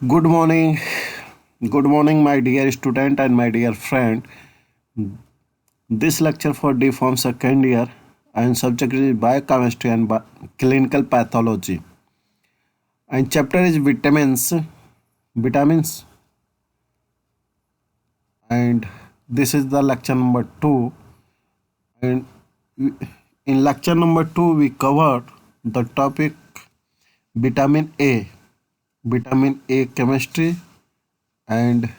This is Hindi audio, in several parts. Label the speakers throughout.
Speaker 1: Good morning, my dear student and my dear friend. This lecture for D Form second year and subject is biochemistry and clinical pathology. And chapter is vitamins. And this is the lecture number 2. And in lecture number 2, we covered the topic vitamin A chemistry and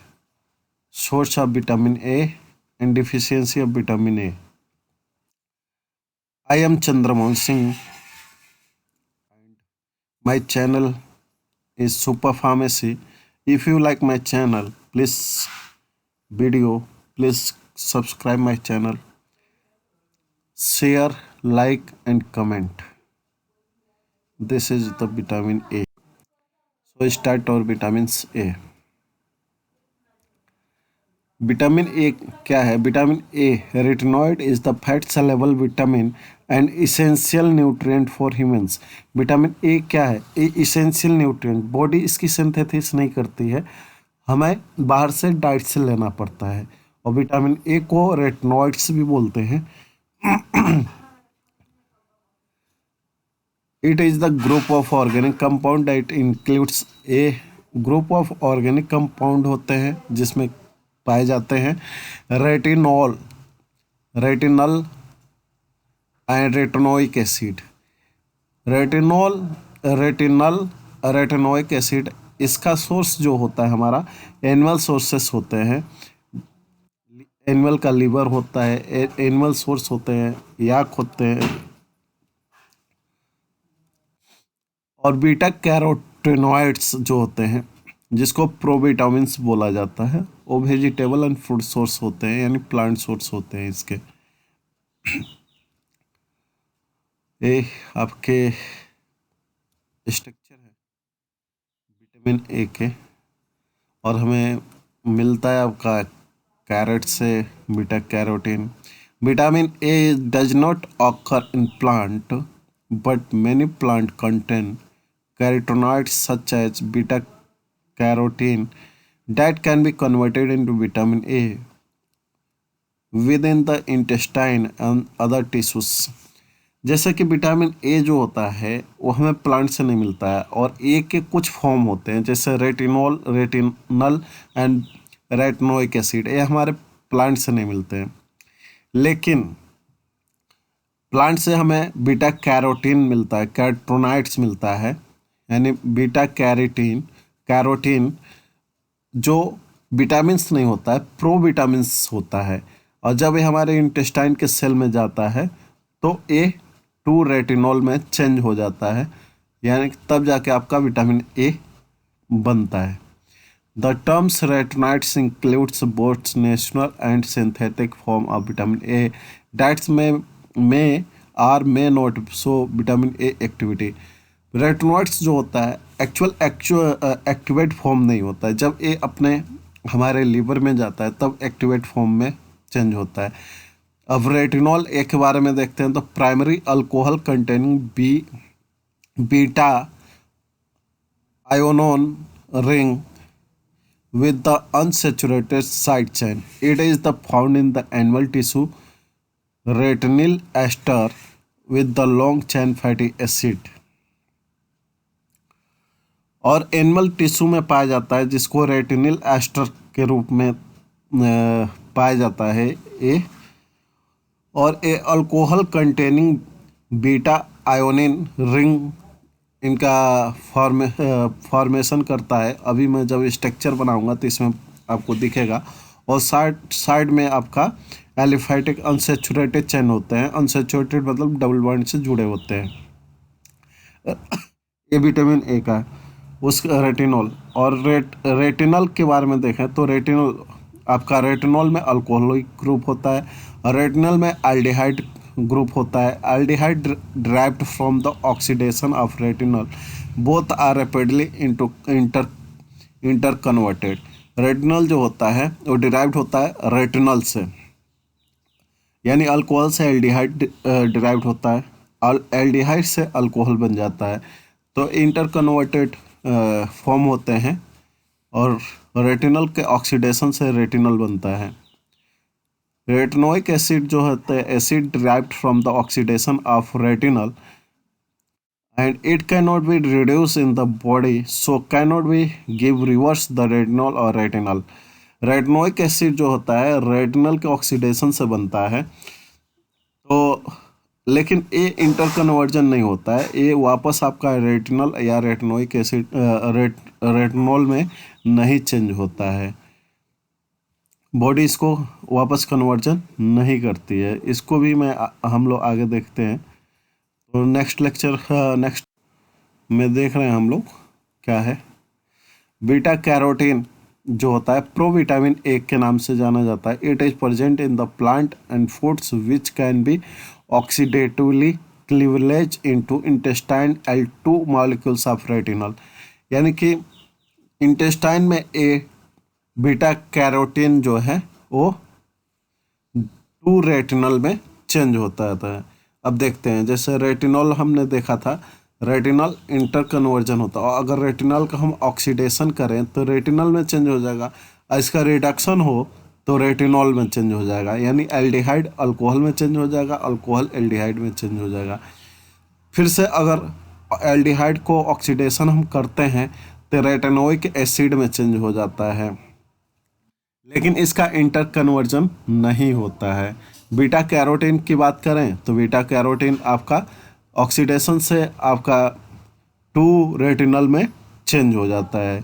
Speaker 1: source of vitamin A and deficiency of vitamin A. I am Chandramohan Singh. My channel is Super Pharmacy. If you like my channel, please subscribe my channel, share, like and comment. This is the vitamin A. So start our vitamins A. Vitamin A क्या है? Vitamin A retinoid is the fat soluble vitamin and essential nutrient for humans. Vitamin A क्या है? ए इसेंशियल न्यूट्रिएंट, बॉडी इसकी सिंथेसिस नहीं करती है, हमें बाहर से डाइट से लेना पड़ता है। और विटामिन ए को रेटिनॉइड्स भी बोलते हैं। It is the group of organic compound that includes A group of organic compound होते हैं जिसमें पाए जाते हैं retinal and retinoic acid. Retinoic acid, इसका सोर्स जो होता है हमारा एनिमल सोर्सेस होते हैं। एनिमल का लीवर होता है, एनिमल सोर्स होते हैं, याक होते हैं। और बीटा कैरोटीनॉइड्स जो होते हैं जिसको प्रोविटामिन्स बोला जाता है, वो वेजिटेबल एंड फूड सोर्स होते हैं, यानी प्लांट सोर्स होते हैं इसके। ये आपके स्ट्रक्चर है विटामिन ए के, और हमें मिलता है आपका कैरेट से beta carotene. Vitamin A does not occur in plant but many plant contain carotenoids such as beta carotene that can be converted into vitamin A within the intestine and other tissues। जैसे कि विटामिन ए जो होता है वो हमें प्लांट से नहीं मिलता है, और ए के कुछ फॉर्म होते हैं जैसे रेटिनल एंड रेटिनोइक एसिड, ये हमारे प्लांट से नहीं मिलते हैं। लेकिन प्लांट से हमें बीटा कैरोटीन मिलता है, कैरोटीनॉइड्स मिलता है, यानी बीटा कैरोटीन जो विटामिन्स नहीं होता है, प्रोविटामिन्स होता है। और जब ये हमारे इंटेस्टाइन के सेल में जाता है तो ए टू रेटिनॉल में चेंज हो जाता है, यानी तब जाके आपका विटामिन ए बनता है। The terms retinoids includes both natural and synthetic form of vitamin A that's may not show vitamin A activity. Retinoids जो होता है एक्टिवेट फॉर्म नहीं होता है, जब ये अपने हमारे लीवर में जाता है तब एक्टिवेट फॉर्म में चेंज होता है। अब रेटिनॉल ए के बारे में देखते हैं तो primary alcohol containing beta ionone ring with the unsaturated side chain. It is found in the animal tissue retinyl ester with the long chain fatty acid। और एनिमल टिश्यू में पाया जाता है जिसको रेटिनिल एस्टर के रूप में पाया जाता है ए। और ए अल्कोहल कंटेनिंग बीटा आयोनिन रिंग इनका फॉर्मेशन करता है। अभी मैं जब स्ट्रक्चर बनाऊंगा तो इसमें आपको दिखेगा। और साइड में आपका एलिफैटिक अनसेचुरेटेड चेन होते हैं। अनसेचुरेटेड मतलब डबल बॉन्ड से जुड़े होते हैं। ये विटामिन ए का उस रेटिनॉल। और रेटिनल के बारे में देखें तो रेटिनॉल में अल्कोहलिक ग्रुप होता है, और रेटिनल में एल्डिहाइड ग्रुप होता है। Aldehyde derived from the oxidation of retinol, both are rapidly interconverted. Retinol जो होता है वो डिराइव्ड होता है रेटिनल से, यानी अल्कोहल से एल्डिहाइड डिराइव्ड होता है, और एल्डिहाइड से अल्कोहल बन जाता है। तो इंटर कन्वर्टेड फॉर्म होते हैं और रेटिनल के ऑक्सीडेशन से रेटिनल बनता है। रेटिनोइक एसिड जो होता है acid derived from the oxidation of retinal and it cannot be reduced in the body, so cannot be give reverse the retinol or retinal। Retinoic acid जो होता है रेटिनल के ऑक्सीडेशन से बनता है, तो लेकिन ये इंटर कन्वर्जन नहीं होता है, ये वापस आपका रेटिनल या रेटिनोइक एसिड रेटिनॉल में नहीं चेंज होता है। बॉडी इसको वापस कन्वर्जन नहीं करती है। इसको भी हम लोग आगे देखते हैं। तो नेक्स्ट लेक्चर नेक्स्ट में देख रहे हैं हम लोग क्या है। बीटा कैरोटीन जो होता है प्रोविटामिन ए के नाम से जाना जाता है। It is present in the plant and foods which can be oxidatively cleavage into intestine L2 molecules of retinal. यानी कि इंटेस्टाइन में ए बीटा कैरोटीन जो है वो 2 रेटिनल में चेंज होता है। अब देखते हैं, जैसे रेटिनॉल हमने देखा था, रेटिनल इंटर कन्वर्जन होता है और अगर रेटिनल का हम ऑक्सीडेशन करें तो रेटिनल में चेंज हो जाएगा, और इसका रिडक्शन हो तो रेटिनॉल में चेंज हो जाएगा। यानी एल्डिहाइड अल्कोहल में चेंज हो जाएगा, अल्कोहल एल्डिहाइड में चेंज हो जाएगा। फिर से अगर एल्डिहाइड को ऑक्सीडेशन हम करते हैं तो रेटिनोइक एसिड में चेंज हो जाता है, लेकिन इसका इंटर कन्वर्जन नहीं होता है। बीटा कैरोटीन की बात करें तो बीटा कैरोटीन आपका ऑक्सीडेशन से आपका 2 रेटिनल में चेंज हो जाता है।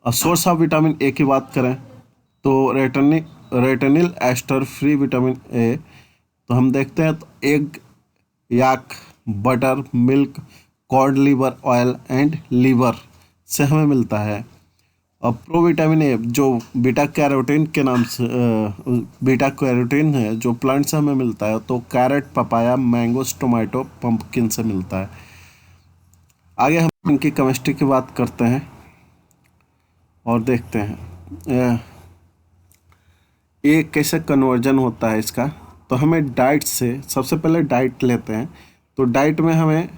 Speaker 1: और सोर्स ऑफ विटामिन ए की बात करें तो retinyl ester free vitamin A तो हम देखते हैं तो egg, yolk, butter, milk, cod liver oil and liver से हमें मिलता है। और प्रोविटामिन ए जो बीटा कैरोटीन के नाम से बीटा कैरोटीन है जो प्लांट से हमें मिलता है, तो carrot, papaya, mangoes, tomato, pumpkin से मिलता है। आगे हम इनकी केमिस्ट्री की बात करते हैं और देखते हैं ये कैसे कन्वर्जन होता है इसका। तो हमें डाइट से सबसे पहले डाइट लेते हैं, तो डाइट में हमें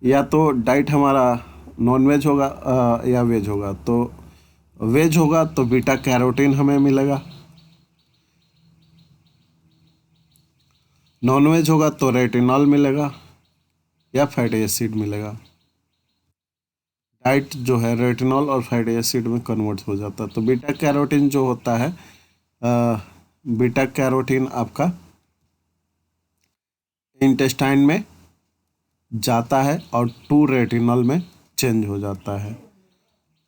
Speaker 1: या तो डाइट हमारा नॉन वेज होगा या वेज होगा। तो वेज होगा तो बीटा कैरोटीन हमें मिलेगा, नॉन वेज होगा तो रेटिनॉल मिलेगा या फैटी एसिड मिलेगा। डाइट जो है रेटिनॉल और फैटी एसिड में कन्वर्ट हो जाता है। तो बीटा कैरोटीन जो होता है बीटा कैरोटीन आपका इंटेस्टाइन में जाता है और 2 रेटिनल में चेंज हो जाता है,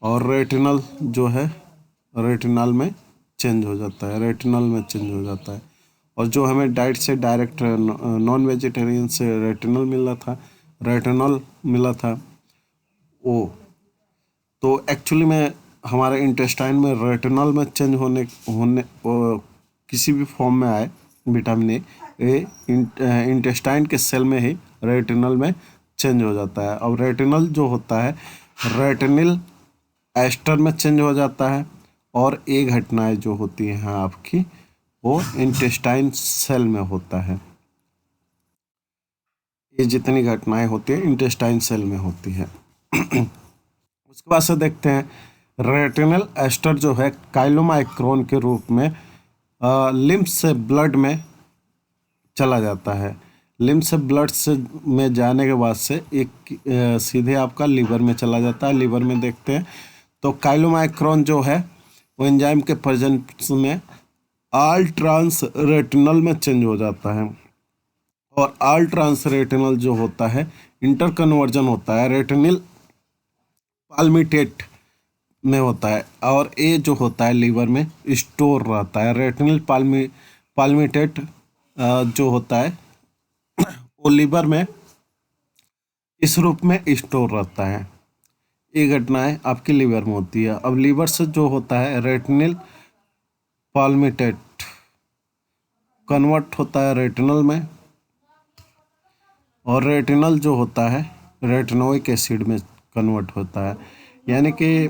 Speaker 1: और रेटिनल जो है रेटिनल में चेंज हो जाता है, रेटिनल में चेंज हो जाता है। और जो हमें डाइट से डायरेक्ट नॉन वेजिटेरियन से रेटिनल मिला था वो तो एक्चुअली में हमारे इंटेस्टाइन में रेटिनल में चेंज होने किसी भी फॉर्म में आए विटामिन ए इंटेस्टाइन के सेल में ही रेटिनल में चेंज हो जाता है। अब रेटिनल जो होता है रेटिनिल एस्टर में चेंज हो जाता है, और ये घटनाएं जो होती हैं आपकी वो इंटेस्टाइन सेल में होता है। ये जितनी घटनाएं होती हैं इंटेस्टाइन सेल में होती हैं। उसके बाद से देखते हैं रेटिनल एस्टर जो है काइलोमाइक्रोन के रूप में लिम्फ से ब्लड में चला जाता है। लिम्फ से ब्लड से में जाने के बाद से एक सीधे आपका लीवर में चला जाता है। लीवर में देखते हैं तो काइलोमाइक्रोन जो है वो एंजाइम के प्रेजेंस में आल ट्रांस रेटिनल में चेंज हो जाता है, और आल ट्रांस रेटिनल जो होता है इंटर कन्वर्जन होता है रेटिनिल पाल्मिटेट में होता है, और ये जो होता है लीवर में स्टोर रहता है। रेटिनिल पाल्मिटेट जो होता है वो लीवर में इस रूप में स्टोर रहता है। ये घटनाएं आपकी लीवर में होती है। अब लीवर से जो होता है रेटिनिल पाल्मिटेट कन्वर्ट होता है रेटिनल में, और रेटिनल जो होता है रेटिनोइक एसिड में कन्वर्ट होता है। यानी कि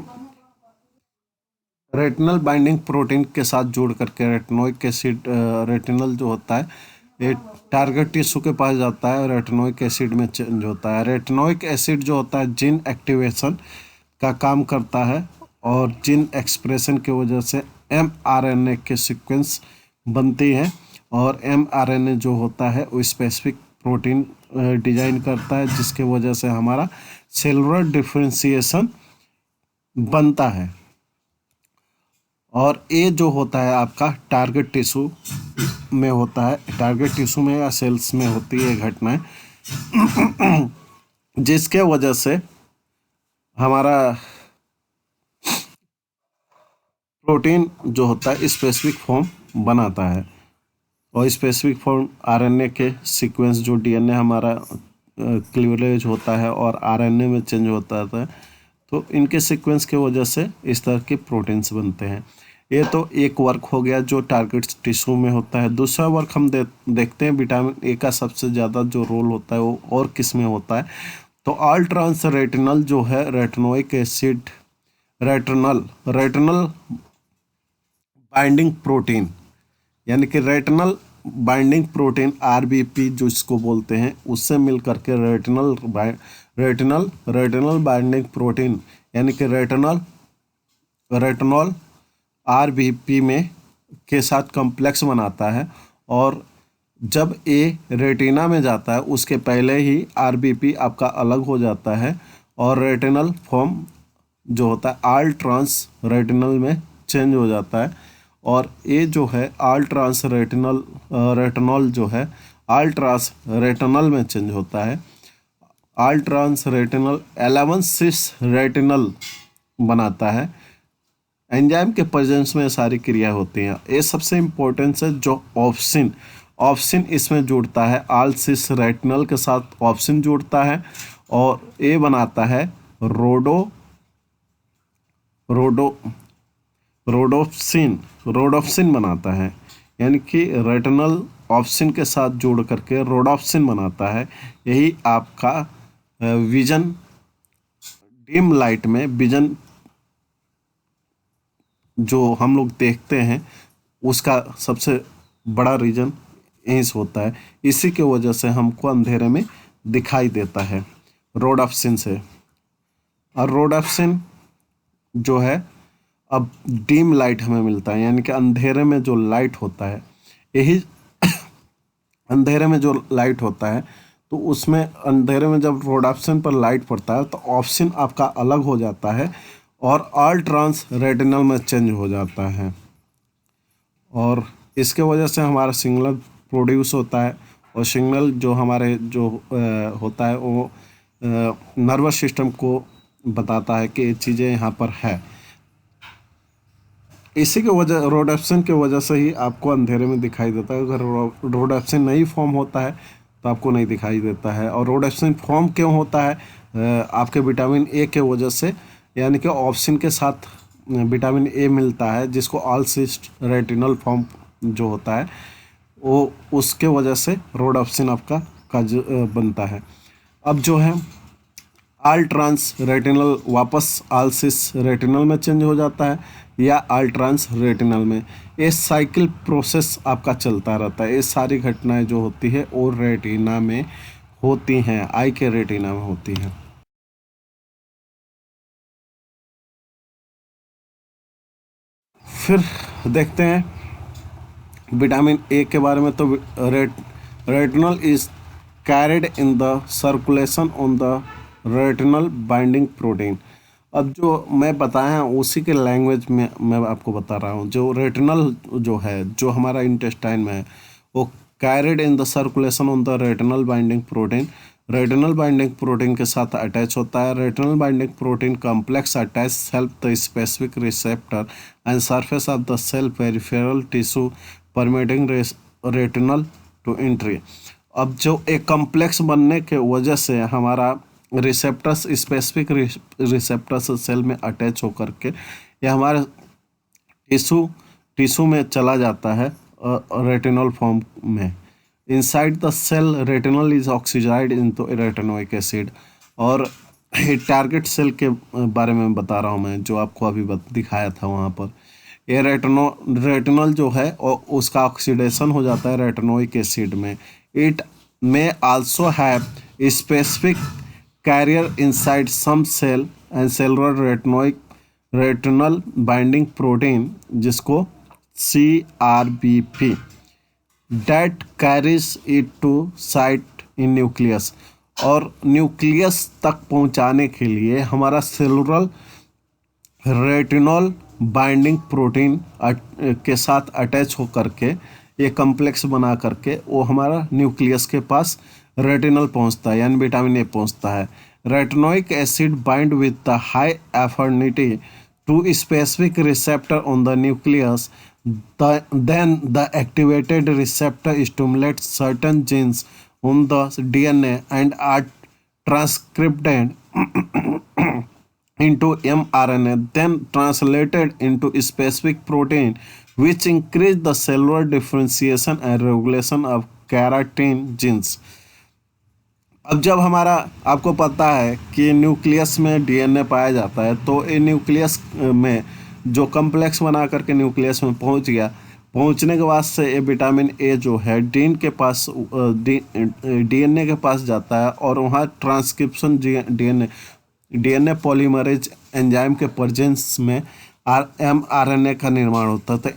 Speaker 1: रेटिनल बाइंडिंग प्रोटीन के साथ जोड़ करके रेटिनोइक एसिड रेटिनल जो होता है ये टारगेट टिश्यू के पास जाता है और रेटिनोइक एसिड में चेंज होता है। रेटिनोइक एसिड जो होता है जीन एक्टिवेशन का काम करता है और जिन एक्सप्रेशन की वजह से mRNA के सीक्वेंस बनती हैं, और mRNA जो होता है वो स्पेसिफिक प्रोटीन डिजाइन करता है जिसके वजह से हमारा सेलुलर डिफरेंशिएशन बनता है। और ये जो होता है आपका टारगेट टिश्यू में होता है, टारगेट टिश्यू में या सेल्स में होती है घटनाएं जिसके वजह से हमारा प्रोटीन जो होता है स्पेसिफिक फॉर्म बनाता है। और स्पेसिफिक फॉर्म आरएनए के सीक्वेंस जो डीएनए हमारा क्लीवेज होता है और आरएनए में चेंज होता है, तो इनके सीक्वेंस के वजह से इस तरह के प्रोटीन्स बनते हैं। ये तो एक वर्क हो गया जो टारगेट टिश्यू में होता है। दूसरा वर्क हम देखते हैं विटामिन ए का सबसे ज़्यादा जो रोल होता है वो और किस में होता है, तो ऑल ट्रांस रेटिनल जो है retinoic acid, retinal binding protein, यानी कि रेटिनल बाइंडिंग प्रोटीन आरबीपी जो इसको बोलते हैं, उससे मिल करके रेटिनल बाइंडिंग प्रोटीन यानी कि रेटिनॉल आरबीपी में के साथ कॉम्प्लेक्स बनाता है। और जब ए रेटिना में जाता है उसके पहले ही आरबीपी आपका अलग हो जाता है और रेटिनल फॉर्म जो होता है आल ट्रांस रेटिनल में चेंज हो जाता है। और ये जो है आल ट्रांस रेटिनॉल जो है आल ट्रांस रेटिनल में चेंज होता है। आल ट्रांस रेटिनल 11 सिस रेटिनल बनाता है। एंजाइम के प्रेजेंस में सारी क्रिया होती हैं। ये सबसे इम्पोर्टेंट है जो ऑप्सिन इसमें जुड़ता है, आल सिस रेटिनल के साथ ऑप्सिन जुड़ता है और ये बनाता है रोडोप्सिन बनाता है, यानी कि रेटिनल ऑप्सिन के साथ जोड़ करके रोडोप्सिन बनाता है। यही आपका विजन डिम लाइट में विजन जो हम लोग देखते हैं उसका सबसे बड़ा रीजन यहीं से होता है। इसी के वजह से हमको अंधेरे में दिखाई देता है रोडोप्सिन से। और रोडोप्सिन जो है अब डीम लाइट हमें मिलता है, यानी कि अंधेरे में जो लाइट होता है, यही अंधेरे में जो लाइट होता है तो उसमें अंधेरे में जब रोडोप्सिन पर लाइट पड़ता है तो ऑप्सिन आपका अलग हो जाता है और ऑल ट्रांस रेटिनल में चेंज हो जाता है। और इसके वजह से हमारा सिग्नल प्रोड्यूस होता है और सिग्नल जो हमारे जो होता है वो नर्वस सिस्टम को बताता है कि ये चीज़ें यहाँ पर है। इसी के वजह रोडोप्सिन के वजह से ही आपको अंधेरे में दिखाई देता है। अगर रोडोप्सिन नहीं फॉर्म होता है तो आपको नहीं दिखाई देता है। और रोडोप्सिन फॉर्म क्यों होता है? आपके विटामिन ए के वजह से, यानी कि ऑप्सिन के साथ विटामिन ए मिलता है जिसको ऑल सिस रेटिनल फॉर्म जो होता है वो उसके वजह से रोडोप्सिन आपका बनता है। अब जो है आल ट्रांस रेटिनल वापस आल सिस रेटिनल में चेंज हो जाता है या आल ट्रांस रेटिनल में। ये साइकिल प्रोसेस आपका चलता रहता है। ये सारी घटनाएं जो होती है वो रेटिना में होती हैं, आई के रेटिना में होती हैं। फिर देखते हैं विटामिन ए के बारे में। तो retinal is carried in the circulation on the retinal binding protein. अब जो मैं बताया उसी के लैंग्वेज में मैं आपको बता रहा हूँ। जो रेटिनल जो है जो हमारा इंटेस्टाइन में है वो carried in the circulation on the retinal binding protein, retinal binding protein के साथ अटैच होता है। Retinal binding protein complex attach help the specific receptor and surface of the cell peripheral tissue permitting retinal to entry. अब जो एक कॉम्प्लेक्स बनने के वजह से हमारा रिसेप्टर्स स्पेसिफिक रिसेप्टर्स सेल में अटैच होकर के यह हमारे टिश्यू में चला जाता है रेटिनल फॉर्म में। Inside the cell retinal is oxidized into retinoic acid. और टारगेट सेल के बारे में बता रहा हूँ मैं, जो आपको अभी दिखाया था वहाँ पर। ये रेटिनल जो है और उसका ऑक्सीडेशन हो जाता है रेटिनोइक एसिड में। इट में also have specific carrier inside some cell and cellular retinal binding protein जिसको CRBP that carries it to site in nucleus। और न्यूक्लियस तक पहुंचाने के लिए हमारा सेलुलर रेटिनॉल बाइंडिंग प्रोटीन के साथ अटैच हो करके ये कम्प्लेक्स बना करके वो हमारा न्यूक्लियस के पास रेटिनल पहुंचता है यानी विटामिन ए पहुंचता है। Retinoic acid bind with the high affinity to specific receptor on the nucleus, then the activated receptor stimulates certain genes on the DNA and are transcribed into mRNA, then translated into specific protein which increase the cellular differentiation and regulation of keratin genes। अब जब हमारा आपको पता है कि न्यूक्लियस में डीएनए पाया जाता है तो ये न्यूक्लियस में जो कम्प्लेक्स बना करके न्यूक्लियस में पहुंच गया, पहुंचने के बाद से ये विटामिन ए जो है डीएनए के पास जाता है और वहाँ ट्रांसक्रिप्शन डीएनए पॉलीमरेज एंजाइम के प्रेजेंस में mRNA का निर्माण होता है। तो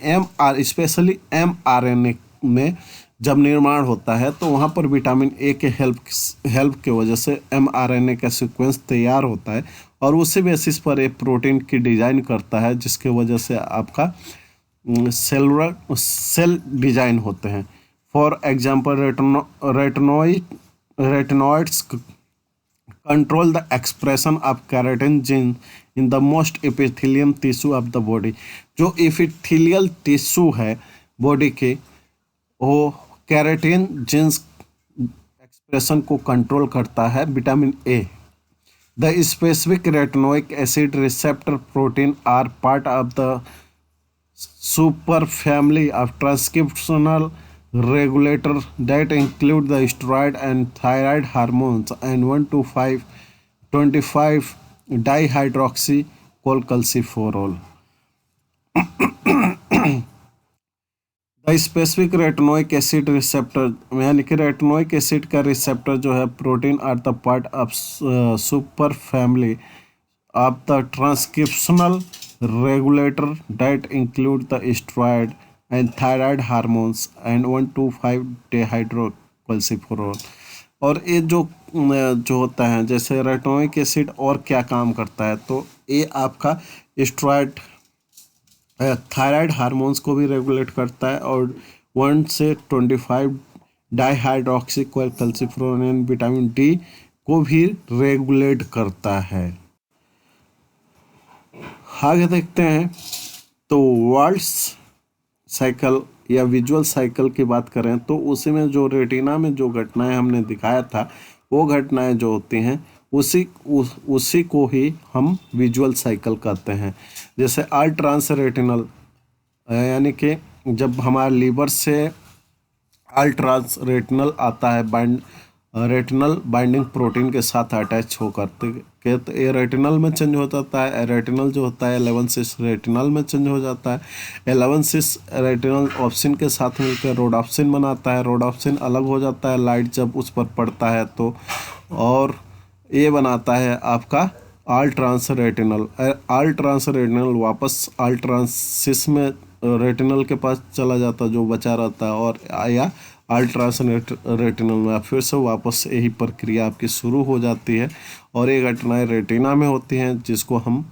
Speaker 1: स्पेशली mRNA में जब निर्माण होता है तो वहाँ पर विटामिन ए के हेल्प के वजह से mRNA का सीक्वेंस तैयार होता है और उसी बेसिस पर एक प्रोटीन की डिज़ाइन करता है जिसके वजह से आपका सेल डिज़ाइन होते हैं। For example retinoids control the expression of keratin gene in the most epithelium tissue of the body. जो एपिथेलियल टिश्यू है बॉडी के वो केराटिन जीन्स एक्सप्रेशन को कंट्रोल करता है vitamin A. The specific retinoic acid receptor protein are part of the super family of transcriptional regulator that include the steroid and thyroid hormones and 1,2,5,25 dihydroxycholecalciferol। The specific retinoic acid receptor यानी कि रेटिनोइक एसिड का रिसेप्टर जो है protein are the part of super family of the transcriptional regulator that include the steroid and thyroid hormones and 1,2,5 dihydroxycholecalciferol। और ये जो होता है जैसे रेटिनोइक एसिड और क्या काम करता है तो ये आपका स्टेरॉयड थायराइड हार्मोन्स को भी रेगुलेट करता है और 1 से 25 डाईहाइड्रोक्सीकोएल्सिफेरॉल विटामिन डी को भी रेगुलेट करता है। आगे देखते हैं तो वाल्स साइकिल या विजुअल साइकिल की बात करें तो उसी में जो रेटिना में जो घटनाएं हमने दिखाया था वो घटनाएं जो होती हैं उसी को ही हम विजुअल साइकिल कहते हैं। जैसे आल ट्रांस रेटिनल यानी कि जब हमारा लीवर से आल ट्रांस रेटिनल आता है रेटिनल बाइंडिंग प्रोटीन के साथ अटैच होकर के तो ये रेटिनल में चेंज हो जाता है। रेटिनल जो होता है 11-cis रेटिनल में चेंज हो जाता है। 11-cis रेटिनल ऑप्सिन के साथ मिलकर रोडाप्सिन बनाता है। रोडाप्सिन अलग हो जाता है लाइट जब उस पर पड़ता है तो, और ये बनाता है आपका आल ट्रांस रेटिनल। आल ट्रांस रेटिनल वापस आल ट्रांसिस में रेटिनल के पास चला जाता है जो बचा रहता है और या आल ट्रांस रेटिनल में फिर से वापस यही प्रक्रिया आपकी शुरू हो जाती है और ये घटनाएं रेटिना में होती हैं जिसको हम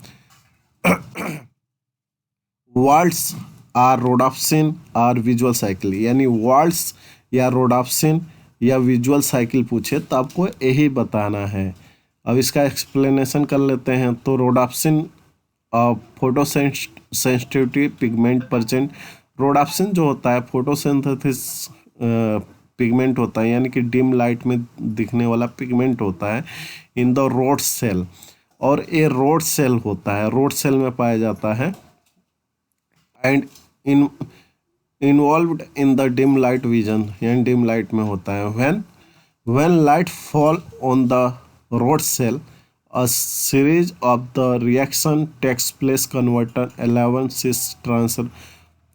Speaker 1: Waltz are रोडाप्सिन are visual cycle यानी वाल्ट्स या रोडाप्सिन या विजुअल साइकिल पूछे तो आपको यही बताना है। अब इसका एक्सप्लेनेशन कर लेते हैं तो रोडाप्सिन फोटो सेंसिटिविटी पिगमेंट परसेंट। रोडाप्सिन जो होता है फोटोसिंथेसिस पिगमेंट होता है यानी कि डिम लाइट में दिखने वाला पिगमेंट होता है इन द रोड सेल और ये रोड सेल होता है, रोड सेल में पाया जाता है and involved in the dim light vision यानी डिम लाइट में होता है। When light fall on the rod cell a series of the reaction takes place converter 11-cis transfer।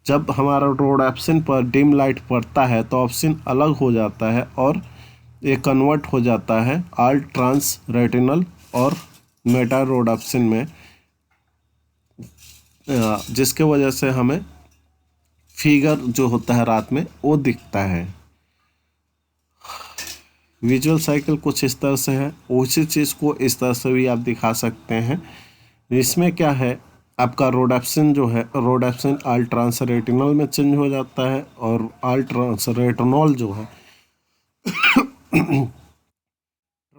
Speaker 1: जब हमारा रोडाप्सिन पर डिम लाइट पड़ता है तो ऑप्सिन अलग हो जाता है और ये कन्वर्ट हो जाता है आल ट्रांस रेटिनल और मेटारोडाप्सिन में, जिसके वजह से हमें फिगर जो होता है रात में वो दिखता है। विजुअल साइकिल कुछ इस तरह से है, उसी चीज़ को इस तरह से भी आप दिखा सकते हैं। इसमें क्या है, आपका रोडाप्सिन जो है, रोडाप्सिन आल ट्रांस रेटिनल में चेंज हो जाता है और आल ट्रांस रेटिनॉल जो है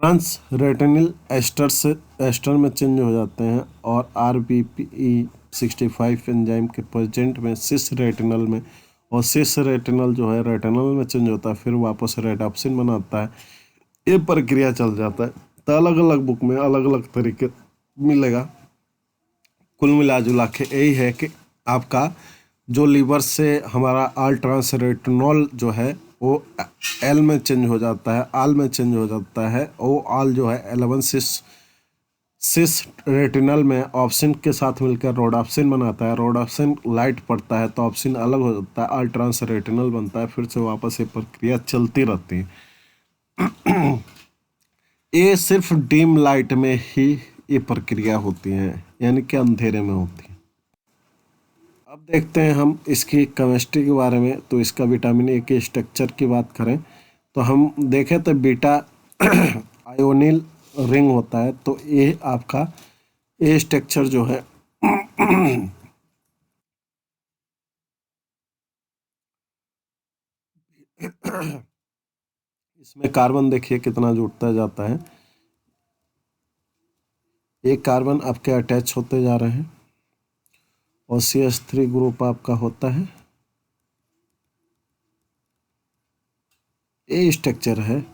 Speaker 1: ट्रांस रेटिनिल एस्टर से एस्टर में चेंज हो जाते हैं और RBPE65 एंजाइम के प्रेजेंट में सिस रेटिनल में, और सिस रेटिनल जो है रेटिनल में चेंज होता है, फिर वापस रेडाप्सिन बनाता है। ये प्रक्रिया चल जाता है। तो अलग अलग बुक में अलग अलग तरीके मिलेगा। कुल मिला जुला के यही है कि आपका जो लीवर से हमारा आल ट्रांस रेटिनॉल जो है वो एल में चेंज हो जाता है, आल में चेंज हो जाता है। वो आल जो है 11 सिस रेटिनल में ऑप्सिन के साथ मिलकर रोडाप्सिन बनाता है। रोडाप्सिन लाइट पड़ता है तो ऑप्सिन अलग हो जाता है, आल ट्रांस रेटिनल बनता है, फिर से वापस ये प्रक्रिया चलती रहती है। ये सिर्फ डिम लाइट में ही ये प्रक्रिया होती है, यानी कि अंधेरे में होती है। अब देखते हैं हम इसकी केमिस्ट्री के बारे में। तो इसका विटामिन ए के स्ट्रक्चर की बात करें तो हम देखें तो बीटा आयोनिल रिंग होता है। तो ये आपका ए स्ट्रक्चर जो है इसमें कार्बन देखिए कितना जुड़ता जाता है। एक कार्बन आपके अटैच होते जा रहे हैं और CH3 ग्रुप आपका होता है। ए स्ट्रक्चर है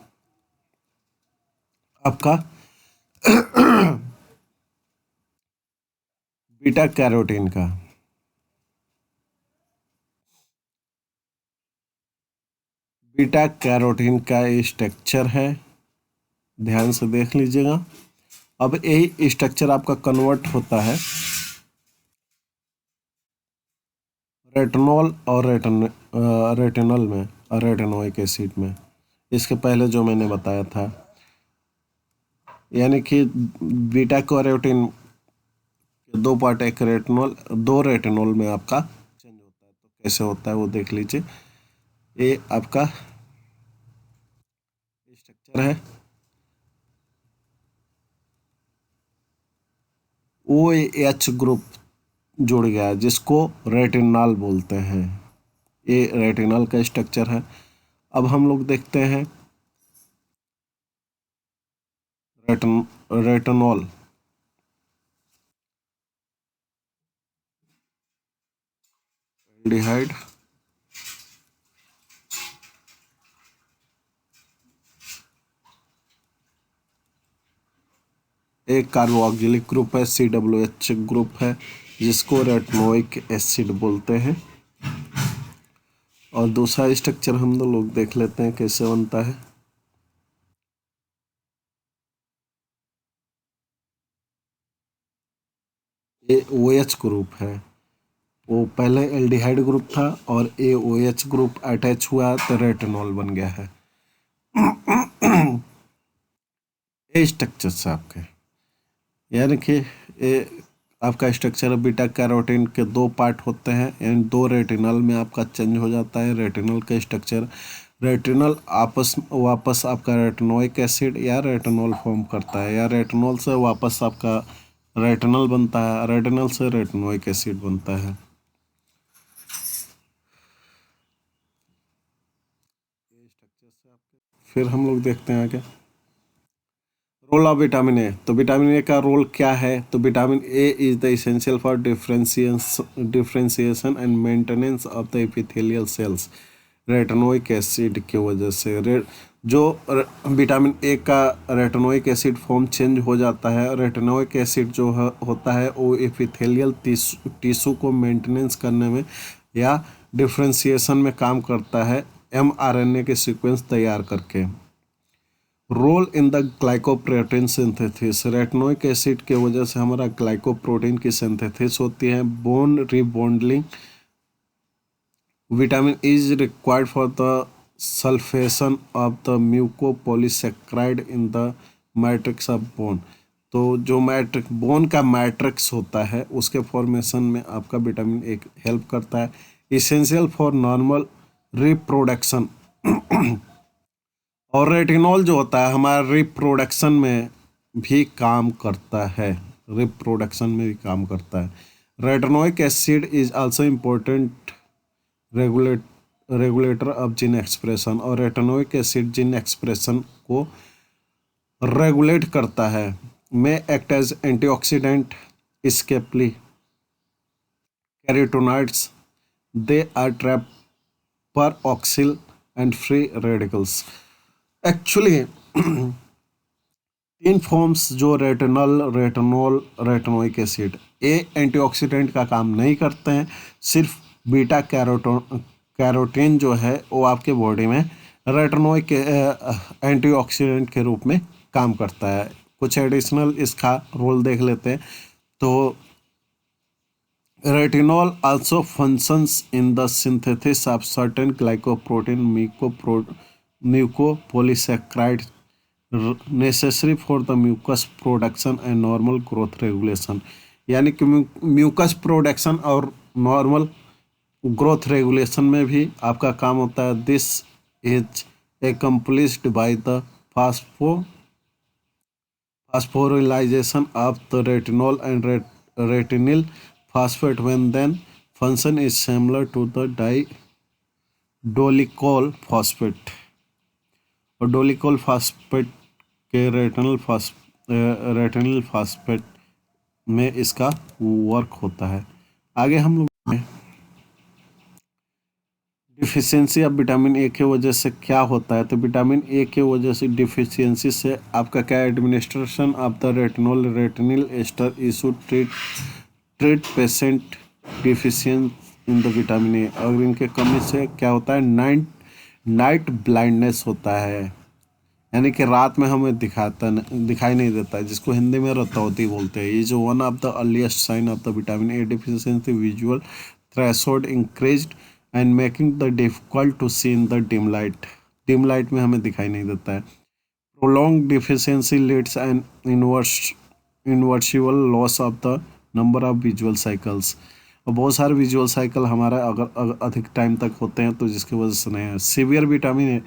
Speaker 1: आपका बीटा कैरोटीन का। बीटा कैरोटीन का स्ट्रक्चर है, ध्यान से देख लीजिएगा। अब यही स्ट्रक्चर आपका कन्वर्ट होता है रेटिनॉल और रेटिनल में और रेटिनोइक एसिड में। इसके पहले जो मैंने बताया था, यानी कि बीटा कैरोटीन के दो पार्ट, एक रेटिनॉल, दो रेटिनॉल में आपका चेंज होता है। तो कैसे होता है वो देख लीजिए। ये आपका स्ट्रक्चर है, OH ग्रुप जुड़ गया है जिसको रेटिनॉल बोलते हैं। ये रेटिनॉल का स्ट्रक्चर है। अब हम लोग देखते हैं रेटिनॉल। एल्डिहाइड, एक कार्बोक्सिलिक ग्रुप है, COOH ग्रुप है जिसको रेटिनोइक एसिड बोलते हैं। और दूसरा स्ट्रक्चर हम लोग देख लेते हैं कैसे बनता है। ये OH ग्रुप है, वो पहले एल्डिहाइड ग्रुप था और OH ग्रुप अटैच हुआ तो रेटिनॉल बन गया है। ये स्ट्रक्चर से आपके, यानी कि ये आपका स्ट्रक्चर बीटा कैरोटीन के दो पार्ट होते हैं, यानी दो रेटिनल में आपका चेंज हो जाता है। रेटिनल का स्ट्रक्चर, रेटिनल वापस आपका रेटिनोइक एसिड या रेटिनॉल फॉर्म करता है, या रेटिनॉल से वापस आपका रेटिनल बनता है, रेटिनल से रेटिनोइक एसिड बनता है। फिर हम लोग देखते हैं आगे रोल ऑफ विटामिन ए। तो विटामिन ए का रोल क्या है? तो vitamin A is the essential for differentiation and maintenance of the epithelial cells. Retinoic acid की वजह से विटामिन ए का रेटिनोइक एसिड फॉर्म चेंज हो जाता है। रेटिनोइक एसिड जो होता है वो एपिथेलियल टिश्यू को मेंटेनेंस करने में या डिफ्रेंसिएशन में काम करता है, mRNA के सीक्वेंस तैयार करके। Role in the glycoprotein synthesis. Retinoic acid के वजह से हमारा ग्लाइकोप्रोटीन की सिंथेसिस होती है। Bone rebonding vitamin is required for the sulphation of the mucopolysaccharide in the matrix of bone. तो जो मैट्रिक्स बोन का मैट्रिक्स होता है उसके फॉर्मेशन में आपका विटामिन ए हेल्प करता है। Essential for normal reproduction. और रेटिनॉल जो होता है हमारा रिप्रोडक्शन में भी काम करता है, रिप्रोडक्शन में भी काम करता है। Retinoic acid is also important regulator of gene expression. और रेटिनोइक एसिड जीन एक्सप्रेशन को रेगुलेट करता है, में act as antioxidant, specially carotenoids, they are trap peroxyl and free radicals. Actually तीन फॉर्म्स जो रेटिनल, रेटिनोल, रेटिनोइक एसिड, ये एंटीऑक्सीडेंट का काम नहीं करते हैं, सिर्फ बीटा कैरोटीन जो है वो आपके बॉडी में रेटिनोइक एंटीऑक्सीडेंट के रूप में काम करता है। कुछ एडिशनल इसका रोल देख लेते हैं। तो retinol also functions in the synthesis of certain glycoprotein mucopolysaccharide necessary for the mucus production and normal growth regulation. यानी कि म्यूकस प्रोडक्शन और नॉर्मल ग्रोथ रेगुलेशन में भी आपका काम होता है। This is accomplished by the phosphorylation of the retinol and retinyl phosphate when then function is similar to the dolicol phosphate। और डोलिकोल फास्फेट के रेटिनल फास्फेट में इसका वर्क होता है। आगे हम लोग डिफिशियंसी ऑफ विटामिन ए के वजह से क्या होता है। तो विटामिन ए के वजह से डिफिशियंसी से आपका क्या, administration of the retinol retinyl ester issue treat patient deficient in the vitamin A. और इनके कमी से क्या होता है, नाइट ब्लाइंडनेस होता है, यानी कि रात में हमें दिखाई नहीं देता है, जिसको हिंदी में रतौती बोलते हैं। ये जो one of the earliest sign of the vitamin A deficiency visual threshold increased and making the difficult to see in the dim light. Dim light में हमें दिखाई नहीं देता है। Prolong deficiency leads an irreversible loss of the number of visual cycles. और बहुत सारे विजुअल साइकिल हमारा अगर अधिक टाइम तक होते हैं तो जिसकी वजह से नहीं है। Severe vitamin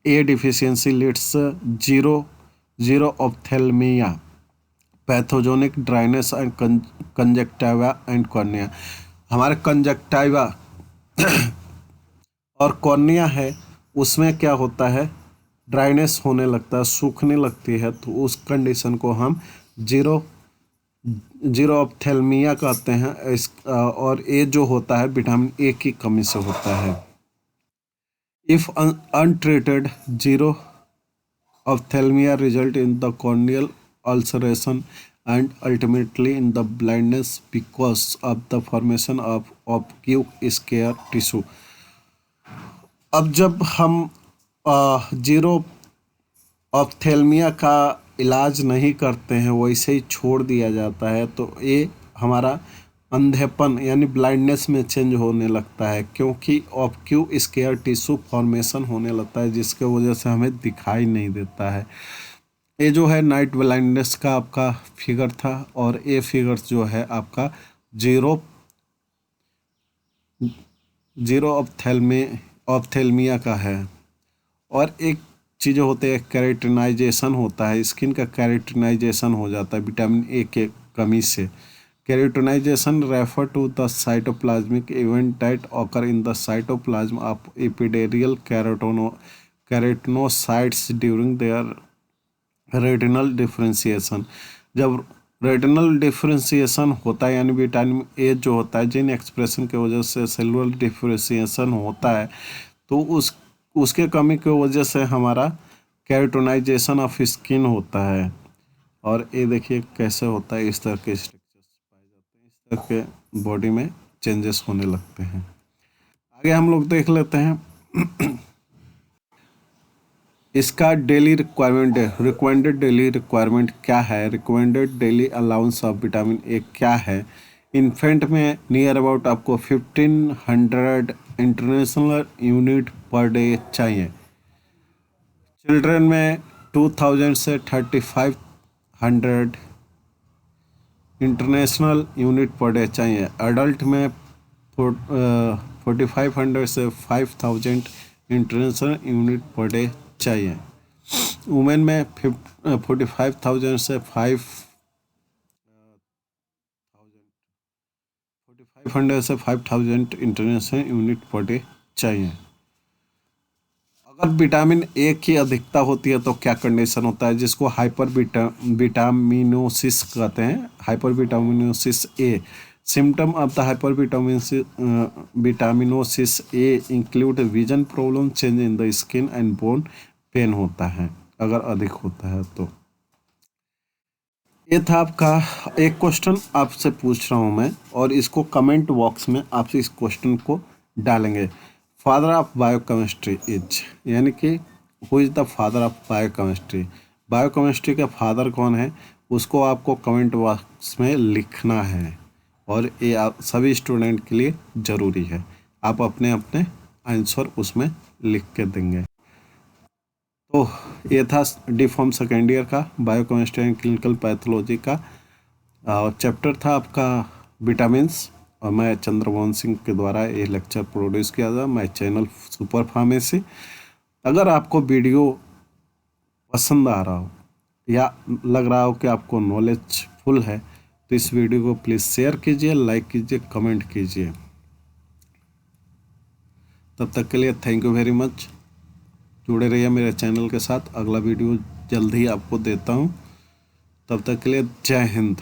Speaker 1: A deficiency leads xerophthalmia, pathogenic dryness and conjunctiva and cornea. हमारे कंजक्टिवा और कॉर्निया है उसमें क्या होता है, ड्राइनेस होने लगता है, सूखने लगती है, तो उस कंडीशन को हम जीरो ऑप्थेल्मिया कहते हैं। और ये जो होता है विटामिन ए की कमी से होता है। If untreated, zero ophthalmia result in the corneal ulceration and ultimately in the blindness because of the formation of optic scar tissue। अब जब हम जीरो ऑप्थेल्मिया का इलाज नहीं करते हैं, वैसे ही छोड़ दिया जाता है, तो ये हमारा अंधेपन यानी ब्लाइंडनेस में चेंज होने लगता है, क्योंकि ऑप्टिक स्क्लेर टिश्यू फॉर्मेशन होने लगता है, जिसके वजह से हमें दिखाई नहीं देता है। ये जो है नाइट ब्लाइंडनेस का आपका फिगर था, और ये फिगर जो है आपका जीरो ऑप्थेल्मिया का है। और एक चीज़ होती है कैरेटिनाइजेशन होता है, स्किन का कैरेटिनाइजेशन हो जाता है विटामिन ए के कमी से। Keratinization refer to the cytoplasmic event that occur in the cytoplasm of epidermal keratinocytes during their retinal differentiation। जब रेटिनल डिफरेंशिएशन होता है, यानी विटामिन ए जो होता है जीन एक्सप्रेशन के वजह से सेलुलर डिफरेंशिएशन होता है, तो उसके कमी की वजह से हमारा कैरेटिनाइजेशन ऑफ स्किन होता है। और ये देखिए कैसे होता है, इस तरह के के बॉडी में चेंजेस होने लगते हैं। आगे हम लोग देख लेते हैं इसका डेली रिकमेंडेड डेली रिक्वायरमेंट क्या है, recommended daily allowance of vitamin A क्या है। इन्फेंट में नियर अबाउट आपको 1500 इंटरनेशनल यूनिट पर डे चाहिए। चिल्ड्रन में 2000 से 3500 इंटरनेशनल यूनिट पर डे चाहिए। अडल्ट में 4500 से 5000 इंटरनेशनल यूनिट पर डे चाहिए। वुमेन में 45,000 से 500 से 5000 इंटरनेशनल यूनिट पर डे चाहिए। अगर विटामिन ए की अधिकता होती है तो क्या कंडीशन होता है, जिसको विटामिनोसिस कहते हैं, hyper vitaminosis A. Symptom of the hyper vitaminosis A include vision problem, change in the skin and bone pen होता है अगर अधिक होता है तो। ये था आपका एक क्वेश्चन आपसे पूछ रहा हूँ मैं, और इसको कमेंट बॉक्स में आपसे इस क्वेश्चन को डालेंगे। फादर ऑफ बायोकेमिस्ट्री इज, यानी कि who is the father of biochemistry, biochemistry के फादर कौन है, उसको आपको कमेंट बॉक्स में लिखना है, और ये आप सभी स्टूडेंट के लिए ज़रूरी है। आप अपने अपने आंसर उसमें लिख के देंगे। तो ये था डी फॉर्म सेकेंड ईयर का बायोकेमिस्ट्री एंड क्लिनिकल पैथोलॉजी का चैप्टर था आपका विटामिन्स, और मैं चंद्रमोहन सिंह के द्वारा ये लेक्चर प्रोड्यूस किया था, मैं चैनल सुपर फार्मेसी। अगर आपको वीडियो पसंद आ रहा हो या लग रहा हो कि आपको नॉलेज फुल है, तो इस वीडियो को प्लीज़ शेयर कीजिए, लाइक कीजिए, कमेंट कीजिए। तब तक के लिए थैंक यू वेरी मच। जुड़े रहिए मेरे चैनल के साथ, अगला वीडियो जल्द ही आपको देता हूँ। तब तक के लिए जय हिंद।